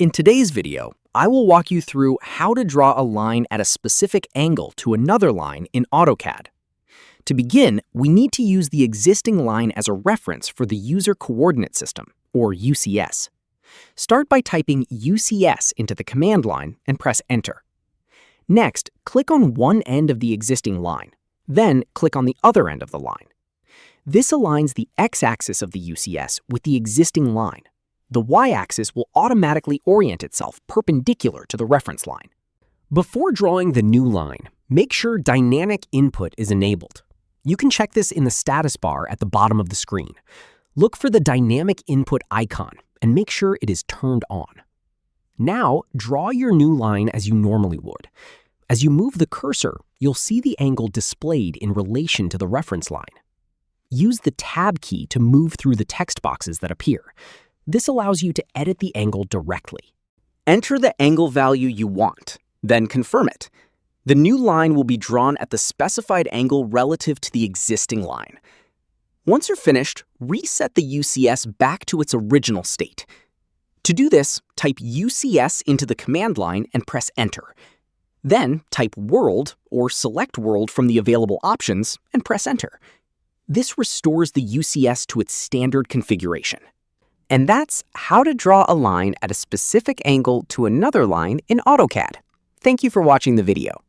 In today's video, I will walk you through how to draw a line at a specific angle to another line in AutoCAD. To begin, we need to use the existing line as a reference for the User Coordinate System, or UCS. Start by typing UCS into the command line and press Enter. Next, click on one end of the existing line, then click on the other end of the line. This aligns the x-axis of the UCS with the existing line. The y-axis will automatically orient itself perpendicular to the reference line. Before drawing the new line, make sure Dynamic Input is enabled. You can check this in the status bar at the bottom of the screen. Look for the Dynamic Input icon and make sure it is turned on. Now, draw your new line as you normally would. As you move the cursor, you'll see the angle displayed in relation to the reference line. Use the Tab key to move through the text boxes that appear. This allows you to edit the angle directly. Enter the angle value you want, then confirm it. The new line will be drawn at the specified angle relative to the existing line. Once you're finished, reset the UCS back to its original state. To do this, type UCS into the command line and press Enter. Then type World or select World from the available options and press Enter. This restores the UCS to its standard configuration. And that's how to draw a line at a specific angle to another line in AutoCAD. Thank you for watching the video.